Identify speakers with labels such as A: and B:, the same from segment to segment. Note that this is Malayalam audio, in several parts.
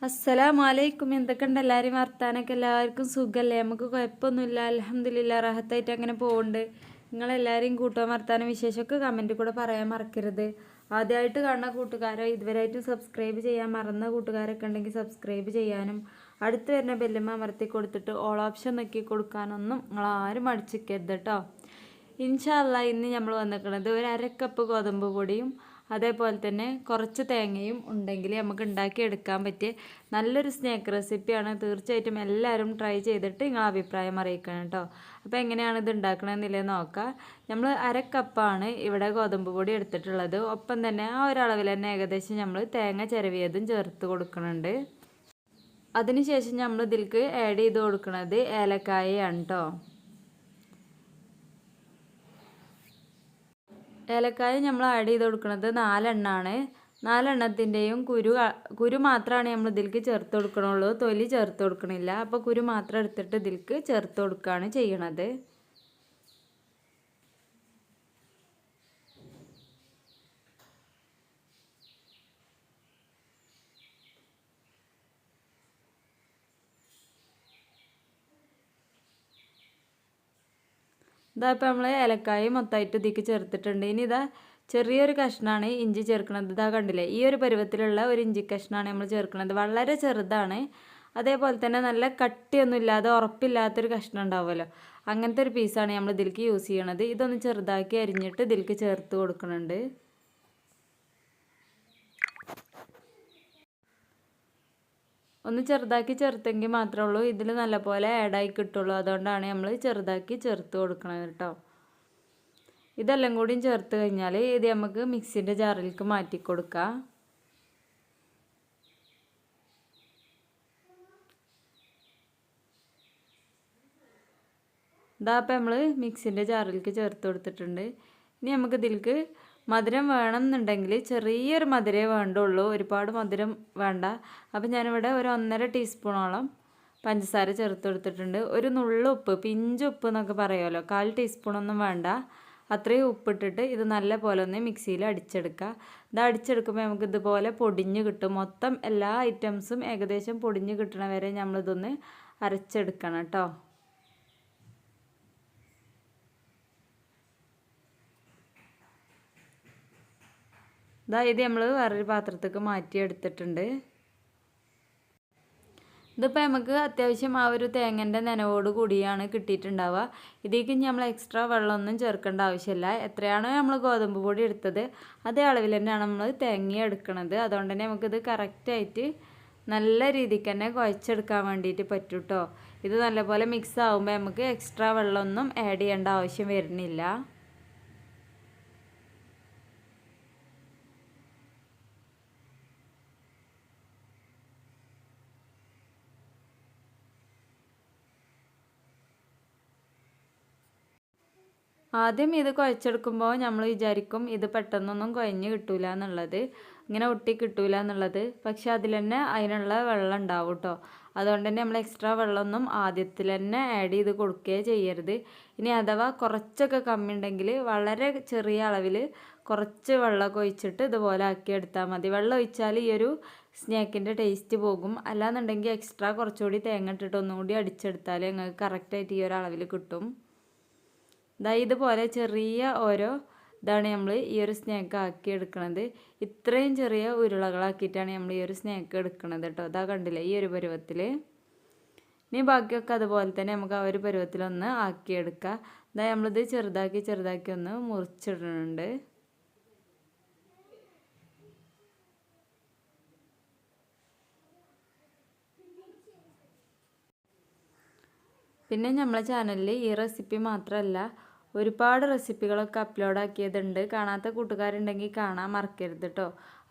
A: അസ്സലാമലൈക്കും. എന്തൊക്കെയുണ്ട് എല്ലാവരും വർത്താനൊക്കെ? എല്ലാവർക്കും സുഖമല്ലേ? നമുക്ക് കുഴപ്പമൊന്നുമില്ല, അൽഹംദുലില്ലാ, റാഹത്തായിട്ട് അങ്ങനെ പോകുന്നുണ്ട്. നിങ്ങളെല്ലാവരെയും കൂട്ടുവാൻ വർത്താനം വിശേഷമൊക്കെ കമൻറ്റ് കൂടെ പറയാൻ മറക്കരുത്. ആദ്യമായിട്ട് കാണുന്ന കൂട്ടുകാരോ ഇതുവരെയായിട്ട് സബ്സ്ക്രൈബ് ചെയ്യാൻ മറന്ന കൂട്ടുകാരൊക്കെ ഉണ്ടെങ്കിൽ സബ്സ്ക്രൈബ് ചെയ്യാനും അടുത്ത് വരുന്ന ബെല്ലുമ്മ അമർത്തി കൊടുത്തിട്ട് ഓൾ ഓപ്ഷൻ നോക്കി കൊടുക്കാനൊന്നും നിങ്ങളാരും മടിച്ചിരിക്കരുത് കേട്ടോ. ഇൻഷാ അല്ലാ, ഇന്ന് നമ്മൾ വന്നിരിക്കുന്നത് ഒരു അരക്കപ്പ് ഗോതമ്പ് പൊടിയും അതേപോലെ തന്നെ കുറച്ച് തേങ്ങയും ഉണ്ടെങ്കിൽ നമുക്ക് ഉണ്ടാക്കിയെടുക്കാൻ പറ്റിയ നല്ലൊരു സ്നാക്ക് റെസിപ്പിയാണ്. തീർച്ചയായിട്ടും എല്ലാവരും ട്രൈ ചെയ്തിട്ട് നിങ്ങളുടെ അഭിപ്രായം അറിയിക്കണം കേട്ടോ. അപ്പോൾ എങ്ങനെയാണ് ഇത് ഉണ്ടാക്കണമെന്നില്ലേ നോക്കാം. നമ്മൾ അരക്കപ്പാണ് ഇവിടെ ഗോതമ്പ് പൊടി എടുത്തിട്ടുള്ളത്. ഒപ്പം തന്നെ ആ ഒരളവിൽ തന്നെ ഏകദേശം നമ്മൾ തേങ്ങ ചിരവിയതും ചേർത്ത് കൊടുക്കുന്നുണ്ട്. അതിനുശേഷം നമ്മൾ ഇതിലേക്ക് ആഡ് ചെയ്ത് കൊടുക്കുന്നത് ഏലക്കായയാണ് കേട്ടോ. ഏലക്കായ നമ്മൾ ആഡ് ചെയ്ത് കൊടുക്കുന്നത് 4 എണ്ണമാണ്. 4 എണ്ണത്തിൻ്റെയും കുരു മാത്രമാണ് നമ്മൾ ഇതിലേക്ക് ചേർത്ത് കൊടുക്കണുള്ളൂ, തൊലി ചേർത്ത് കൊടുക്കണില്ല. അപ്പോൾ കുരു മാത്രം എടുത്തിട്ട് ഇതിലേക്ക് ചേർത്ത് കൊടുക്കുകയാണ് ചെയ്യണത്. ഇതാ ഇപ്പോൾ നമ്മൾ ഏലക്കായ മൊത്തമായിട്ട് ഇതിലേക്ക് ചേർത്തിട്ടുണ്ട്. ഇനി ഇതാ ചെറിയൊരു കഷ്ണമാണ് ഇഞ്ചി ചേർക്കുന്നത്. ഇതാ കണ്ടില്ലേ, ഈ ഒരു പരുവത്തിലുള്ള ഒരു ഇഞ്ചി കഷ്ണമാണ് നമ്മൾ ചേർക്കുന്നത്. വളരെ ചെറുതാണ്. അതേപോലെ തന്നെ നല്ല കട്ടിയൊന്നും ഇല്ലാതെ ഉറപ്പില്ലാത്തൊരു കഷ്ണം ഉണ്ടാവുമല്ലോ, അങ്ങനത്തെ ഒരു പീസാണ് നമ്മൾ ഇതിലേക്ക് യൂസ് ചെയ്യണത്. ഇതൊന്ന് ചെറുതാക്കി അരിഞ്ഞിട്ട് ഇതിലേക്ക് ചേർത്ത് കൊടുക്കുന്നുണ്ട്. ഒന്ന് ചെറുതാക്കി ചേർത്തെങ്കിൽ മാത്രമേ ഉള്ളൂ ഇതിൽ നല്ലപോലെ ആഡായി കിട്ടുള്ളൂ. അതുകൊണ്ടാണ് നമ്മൾ ചെറുതാക്കി ചേർത്ത് കൊടുക്കണം കേട്ടോ. ഇതെല്ലാം കൂടിയും ചേർത്ത് കഴിഞ്ഞാൽ ഇത് നമുക്ക് മിക്സിൻ്റെ ജാറിലേക്ക് മാറ്റി കൊടുക്കാം. ഇതാ അപ്പം നമ്മൾ മിക്സിൻ്റെ ജാറിലേക്ക് ചേർത്ത് കൊടുത്തിട്ടുണ്ട്. ഇനി നമുക്ക് ഇതിലേക്ക് മധുരം വേണമെന്നുണ്ടെങ്കിൽ ചെറിയൊരു മധുരമേ വേണ്ടുള്ളൂ, ഒരുപാട് മധുരം വേണ്ട. അപ്പം ഞാനിവിടെ ഒരു 1.5 ടീസ്പൂണോളം പഞ്ചസാര ചേർത്ത് കൊടുത്തിട്ടുണ്ട്. ഒരു നുള്ളു ഉപ്പ്, പിഞ്ച് ഉപ്പ് എന്നൊക്കെ പറയുമല്ലോ, 1/4 ടീസ്പൂണൊന്നും വേണ്ട, അത്രയും ഉപ്പിട്ടിട്ട് ഇത് നല്ല പോലെ ഒന്ന് മിക്സിയിൽ അടിച്ചെടുക്കുക. ഇത് അടിച്ചെടുക്കുമ്പോൾ നമുക്ക് ഇതുപോലെ പൊടിഞ്ഞ് കിട്ടും. മൊത്തം എല്ലാ ഐറ്റംസും ഏകദേശം പൊടിഞ്ഞ് കിട്ടണ വരെ നമ്മളിതൊന്ന് അരച്ചെടുക്കണം കേട്ടോ. ഇത് നമ്മൾ വേറൊരു പാത്രത്തേക്ക് മാറ്റി എടുത്തിട്ടുണ്ട്. ഇതിപ്പോൾ നമുക്ക് അത്യാവശ്യം ആ ഒരു തേങ്ങൻ്റെ നനവോട് കൂടിയാണ് കിട്ടിയിട്ടുണ്ടാവുക. ഇതിലേക്ക് നമ്മൾ എക്സ്ട്രാ വെള്ളമൊന്നും ചേർക്കേണ്ട ആവശ്യമില്ല. എത്രയാണോ നമ്മൾ ഗോതമ്പ് പൊടി എടുത്തത് അതേ അളവിൽ തന്നെയാണ് നമ്മൾ തേങ്ങ എടുക്കുന്നത്. അതുകൊണ്ട് തന്നെ നമുക്കിത് കറക്റ്റായിട്ട് നല്ല രീതിക്ക് തന്നെ കുഴച്ചെടുക്കാൻ വേണ്ടിയിട്ട് പറ്റും കേട്ടോ. ഇത് നല്ലപോലെ മിക്സ് ആകുമ്പോൾ നമുക്ക് എക്സ്ട്രാ വെള്ളമൊന്നും ആഡ് ചെയ്യേണ്ട ആവശ്യം വരുന്നില്ല. ആദ്യം ഇത് കുഴച്ചെടുക്കുമ്പോൾ നമ്മൾ വിചാരിക്കും ഇത് പെട്ടെന്നൊന്നും കുഴഞ്ഞ് കിട്ടൂല എന്നുള്ളത്, ഇങ്ങനെ ഒട്ടി കിട്ടൂല എന്നുള്ളത്. പക്ഷെ അതിൽ തന്നെ അതിനുള്ള വെള്ളം ഉണ്ടാവും കേട്ടോ. അതുകൊണ്ട് തന്നെ നമ്മൾ എക്സ്ട്രാ വെള്ളമൊന്നും ആദ്യത്തിൽ തന്നെ ആഡ് ചെയ്ത് കൊടുക്കുകയേ ചെയ്യരുത്. ഇനി അഥവാ കുറച്ചൊക്കെ കമ്മി ഉണ്ടെങ്കിൽ വളരെ ചെറിയ അളവിൽ കുറച്ച് വെള്ളമൊക്കെ ഒഴിച്ചിട്ട് ഇതുപോലെ ആക്കി എടുത്താൽ മതി. വെള്ളം ഒഴിച്ചാൽ ഈ ഒരു സ്നാക്കിൻ്റെ ടേസ്റ്റ് പോകും. അല്ലാന്നുണ്ടെങ്കിൽ എക്സ്ട്രാ കുറച്ചുകൂടി തേങ്ങ ഇട്ടിട്ട് ഒന്നുകൂടി അടിച്ചെടുത്താൽ നിങ്ങൾക്ക് കറക്റ്റായിട്ട് ഈ ഒരു അളവിൽ കിട്ടും. ഇതുപോലെ ചെറിയ ഓരോ ഇതാണ് നമ്മൾ ഈ ഒരു സ്നാക്ക് ആക്കി എടുക്കുന്നത്. ഇത്രയും ചെറിയ ഉരുളകളാക്കിയിട്ടാണ് നമ്മൾ ഈ ഒരു സ്നാക്ക് എടുക്കുന്നത് കേട്ടോ. ഇതാ കണ്ടില്ലേ, ഈ ഒരു പരുവത്തിൽ. ഇനി ബാക്കിയൊക്കെ അതുപോലെ തന്നെ നമുക്ക് ആ ഒരു പരുവത്തിലൊന്ന് ആക്കിയെടുക്കാം. നമ്മളിത് ചെറുതാക്കി ഒന്ന് മുറിച്ചിടുന്നുണ്ട്. പിന്നെ നമ്മളെ ചാനലിൽ ഈ റെസിപ്പി മാത്രമല്ല ഒരുപാട് റെസിപ്പികളൊക്കെ അപ്ലോഡ് ആക്കിയതുണ്ട്. കാണാത്ത കൂട്ടുകാരുണ്ടെങ്കിൽ കാണാൻ മറക്കരുത് കേട്ടോ.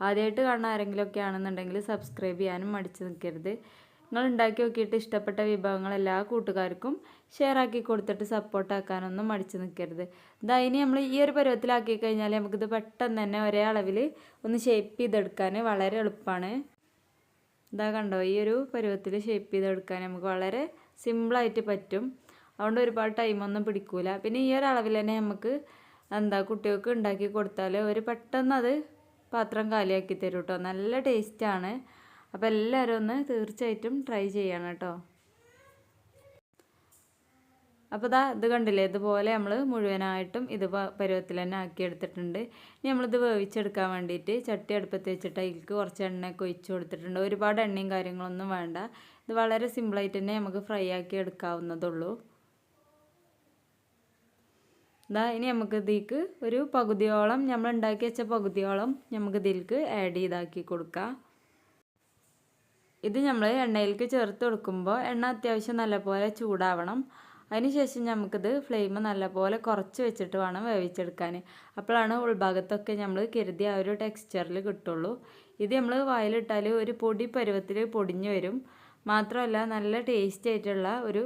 A: ആദ്യമായിട്ട് കാണാൻ ആരെങ്കിലുമൊക്കെ ആണെന്നുണ്ടെങ്കിൽ സബ്സ്ക്രൈബ് ചെയ്യാനും മടിച്ച് നിൽക്കരുത്. നിങ്ങൾ ഉണ്ടാക്കി നോക്കിയിട്ട് ഇഷ്ടപ്പെട്ട വിഭവങ്ങൾ എല്ലാ കൂട്ടുകാർക്കും ഷെയർ ആക്കി കൊടുത്തിട്ട് സപ്പോർട്ടാക്കാനൊന്നും മടിച്ച് നിൽക്കരുത്. ഇനി നമ്മൾ ഈ ഒരു പരുവത്തിലാക്കി കഴിഞ്ഞാൽ നമുക്കിത് പെട്ടെന്ന് തന്നെ ഒരേ അളവിൽ ഒന്ന് ഷേപ്പ് ചെയ്തെടുക്കാൻ വളരെ എളുപ്പമാണ്. കണ്ടോ, ഈ ഒരു പരുവത്തിൽ ഷേപ്പ് ചെയ്തെടുക്കാൻ നമുക്ക് വളരെ സിമ്പിളായിട്ട് പറ്റും. അതുകൊണ്ട് ഒരുപാട് ടൈമൊന്നും പിടിക്കൂല. പിന്നെ ഈ ഒരു അളവിൽ തന്നെ നമുക്ക് കുട്ടികൾക്ക് ഉണ്ടാക്കി കൊടുത്താൽ ഒരു പെട്ടെന്ന് അത് പാത്രം കാലിയാക്കി തരും കേട്ടോ. നല്ല ടേസ്റ്റാണ്. അപ്പോൾ എല്ലാവരും ഒന്ന് തീർച്ചയായിട്ടും ട്രൈ ചെയ്യണം കേട്ടോ. അപ്പോൾ ഇത് കണ്ടില്ലേ, ഇതുപോലെ നമ്മൾ മുഴുവനായിട്ടും ഇത് പരുവത്തിൽ തന്നെ ആക്കി എടുത്തിട്ടുണ്ട്. ഇനി നമ്മളിത് വേവിച്ചെടുക്കാൻ വേണ്ടിയിട്ട് ചട്ടി അടുപ്പത്ത് വെച്ചിട്ട് അതിലേക്ക് കുറച്ച് എണ്ണയൊക്കെ ഒഴിച്ച് കൊടുത്തിട്ടുണ്ട്. ഒരുപാട് എണ്ണയും കാര്യങ്ങളൊന്നും വേണ്ട. ഇത് വളരെ സിമ്പിളായിട്ട് തന്നെ നമുക്ക് ഫ്രൈ ആക്കി എടുക്കാവുന്നതുള്ളൂ. ഇനി നമുക്ക് ഇതിലേക്ക് ഒരു പകുതിയോളം നമ്മൾ ഉണ്ടാക്കി വെച്ച പകുതിയോളം നമുക്ക് ഇതിലേക്ക് ആഡ് ചെയ്താക്കി കൊടുക്കാം. ഇത് നമ്മൾ എണ്ണയിലേക്ക് ചേർത്ത് കൊടുക്കുമ്പോൾ എണ്ണ അത്യാവശ്യം നല്ലപോലെ ചൂടാവണം. അതിനുശേഷം നമുക്കിത് ഫ്ലെയിം നല്ലപോലെ കുറച്ച് വെച്ചിട്ട് വേണം വേവിച്ചെടുക്കാൻ. അപ്പോഴാണ് ഉൾഭാഗത്തൊക്കെ നമ്മൾ കരുതിയ ആ ഒരു ടെക്സ്ചറിൽ കിട്ടുള്ളൂ. ഇത് നമ്മൾ വായിലിട്ടാൽ ഒരു പൊടി പരുവത്തിൽ പൊടിഞ്ഞു വരും. മാത്രമല്ല നല്ല ടേസ്റ്റി ആയിട്ടുള്ള ഒരു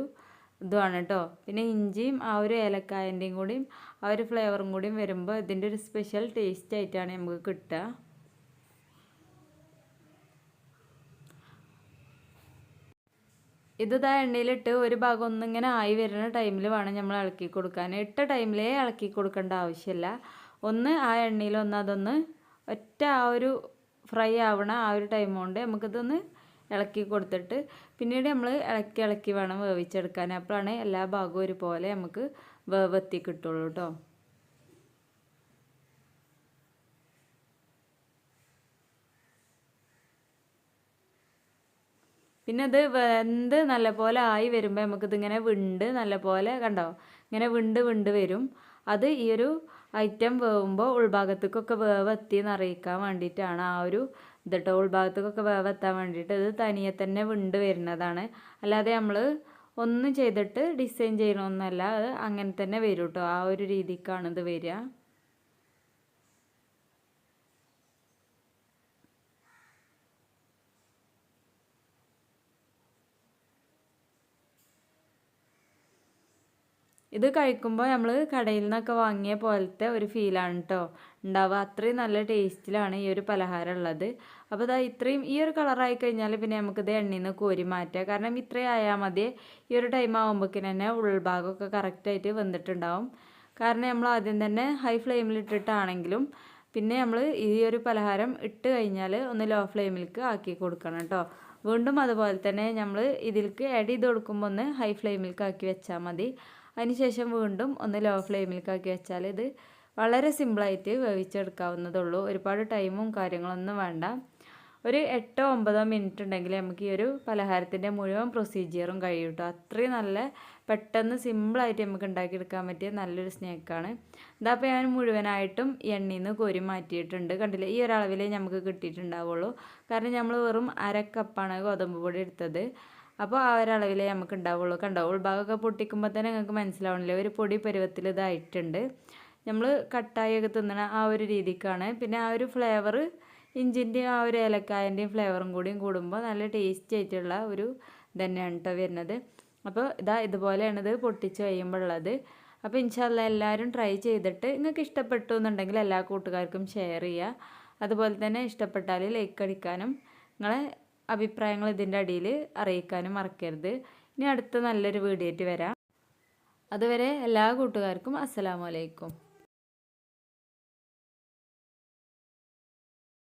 A: ഇതുമാണ് കേട്ടോ. പിന്നെ ഇഞ്ചിയും ആ ഒരു ഏലക്കായൻ്റെയും കൂടിയും ആ ഒരു ഫ്ലേവറും കൂടിയും വരുമ്പോൾ ഇതിൻ്റെ ഒരു സ്പെഷ്യൽ ടേസ്റ്റ് ആയിട്ടാണ് നമുക്ക് കിട്ടുക. ഇത് എണ്ണയിലിട്ട് ഒരു ഭാഗം ഒന്നിങ്ങനെ ആയി വരുന്ന ടൈമിൽ വേണം നമ്മൾ ഇളക്കി കൊടുക്കാൻ. ഇട്ട ടൈമിലേ ഇളക്കി കൊടുക്കേണ്ട ആവശ്യമില്ല. ഒന്ന് ആ എണ്ണയിൽ അതൊന്ന് ഒറ്റ ആ ഒരു ഫ്രൈ ആവണ ആ ഒരു ടൈം കൊണ്ട് നമുക്കിതൊന്ന് ഇളക്കി കൊടുത്തിട്ട് പിന്നീട് നമ്മൾ ഇളക്കി വേണം വേവിച്ചെടുക്കാൻ. അപ്പോഴാണ് എല്ലാ ഭാഗവും ഒരുപോലെ നമുക്ക് വേവെത്തി കിട്ടുള്ളൂ കേട്ടോ. പിന്നെ ഇത് വെന്ത് നല്ലപോലെ ആയി വരുമ്പോൾ നമുക്കിതിങ്ങനെ നല്ലപോലെ കണ്ടോ, ഇങ്ങനെ വിണ്ട് വരും. അത് ഈ ഒരു ഐറ്റം വേവുമ്പോൾ ഉൾഭാഗത്തേക്കൊക്കെ വേവെത്തിയെന്ന് അറിയിക്കാൻ വേണ്ടിയിട്ടാണ് ആ ഒരു ഇതിട്ടോ. ഉൾഭാഗത്തേക്കൊക്കെ വേവെത്താൻ വേണ്ടിയിട്ട് ഇത് തനിയെ തന്നെ വിണ്ട് വരുന്നതാണ്. അല്ലാതെ നമ്മൾ ഒന്നും ചെയ്തിട്ട് ഡിസൈൻ ചെയ്യണമെന്നല്ല, അത് അങ്ങനെ തന്നെ വരും കേട്ടോ. ആ ഒരു രീതിക്കാണ് ഇത് വരിക. ഇത് കഴിക്കുമ്പോൾ നമ്മൾ കടയിൽ നിന്നൊക്കെ വാങ്ങിയ പോലത്തെ ഒരു ഫീലാണ് കേട്ടോ ഉണ്ടാവുക. അത്രയും നല്ല ടേസ്റ്റിലാണ് ഈ ഒരു പലഹാരം ഉള്ളത്. അപ്പോൾ ഇത്രയും ഈ ഒരു കളറായി കഴിഞ്ഞാൽ പിന്നെ നമുക്കിത് എണ്ണയിൽ നിന്ന് കോരി മാറ്റുക. കാരണം ഇത്രയും ആയാൽ മതി. ഈ ഒരു ടൈം ആകുമ്പോഴേക്കും തന്നെ ഉൾഭാഗമൊക്കെ കറക്റ്റായിട്ട് വെന്തിട്ടുണ്ടാവും. കാരണം നമ്മൾ ആദ്യം തന്നെ ഹൈ ഫ്ലെയിമിൽ ഇട്ടിട്ടാണെങ്കിലും പിന്നെ നമ്മൾ ഈ ഒരു പലഹാരം ഇട്ട് കഴിഞ്ഞാൽ ഒന്ന് ലോ ഫ്ലെയിമിലേക്ക് ആക്കി കൊടുക്കണം കേട്ടോ. വീണ്ടും അതുപോലെ തന്നെ നമ്മൾ ഇതിലേക്ക് ആഡ് ചെയ്ത് കൊടുക്കുമ്പോൾ ഒന്ന് ഹൈ ഫ്ലെയിമിലേക്ക് ആക്കി വെച്ചാൽ മതി. അതിനുശേഷം വീണ്ടും ഒന്ന് ലോ ഫ്ലെയിമിലേക്കാക്കി വെച്ചാൽ ഇത് വളരെ സിമ്പിളായിട്ട് വേവിച്ചെടുക്കാവുന്നതുള്ളൂ. ഒരുപാട് ടൈമും കാര്യങ്ങളൊന്നും വേണ്ട. ഒരു 8-9 മിനിറ്റ് ഉണ്ടെങ്കിൽ നമുക്ക് ഈ ഒരു പലഹാരത്തിൻ്റെ മുഴുവൻ പ്രൊസീജിയറും കഴിയും കേട്ടോ. അത്രയും നല്ല പെട്ടെന്ന് സിമ്പിളായിട്ട് നമുക്ക് ഉണ്ടാക്കിയെടുക്കാൻ പറ്റിയ നല്ലൊരു സ്നാക്കാണ്. അപ്പോൾ ഞാൻ മുഴുവനായിട്ടും എണ്ണയിൽ നിന്ന് കോരി മാറ്റിയിട്ടുണ്ട്. കണ്ടില്ലേ, ഈ ഒരളവിലേ നമുക്ക് കിട്ടിയിട്ടുണ്ടാവുള്ളൂ. കാരണം നമ്മൾ വെറും 1/2 കപ്പാണ് ഗോതമ്പ് പൊടി എടുത്തത്. അപ്പോൾ ആ ഒരളവിലേ നമുക്ക് ഉണ്ടാവുള്ളൂ. കണ്ടോ, ഉൾഭാഗമൊക്കെ പൊട്ടിക്കുമ്പോൾ തന്നെ നിങ്ങൾക്ക് മനസ്സിലാവണില്ലേ, ഒരു പൊടി പരുവത്തിൽ ഇതായിട്ടുണ്ട്. നമ്മൾ കട്ടായൊക്കെ തിന്നണ ആ ഒരു രീതിക്കാണ്. പിന്നെ ആ ഒരു ഫ്ലേവർ ഇഞ്ചിൻ്റെയും ആ ഒരു ഏലക്കായൻ്റെയും ഫ്ലേവറും കൂടിയും കൂടുമ്പോൾ നല്ല ടേസ്റ്റി ആയിട്ടുള്ള ഒരു തന്നെയാണ് കേട്ടോ വരുന്നത്. അപ്പോൾ ഇതുപോലെയാണ് ഇത് പൊട്ടിച്ച് കഴിയുമ്പോഴുള്ളത്. അപ്പോൾ ഇൻഷാല്ലാ എല്ലാവരും ട്രൈ ചെയ്തിട്ട് നിങ്ങൾക്ക് ഇഷ്ടപ്പെട്ടു എന്നുണ്ടെങ്കിൽ എല്ലാ കൂട്ടുകാർക്കും ഷെയർ ചെയ്യുക. അതുപോലെ തന്നെ ഇഷ്ടപ്പെട്ടാൽ ലൈക്ക് അടിക്കാനും നിങ്ങളെ അഭിപ്രായങ്ങൾ ഇതിൻ്റെ അടിയിൽ അറിയിക്കാനും മറക്കരുത്. ഇനി അടുത്ത നല്ലൊരു വീഡിയോ ആയിട്ട് വരാം. അതുവരെ എല്ലാ കൂട്ടുകാർക്കും അസ്സലാമു അലൈക്കും.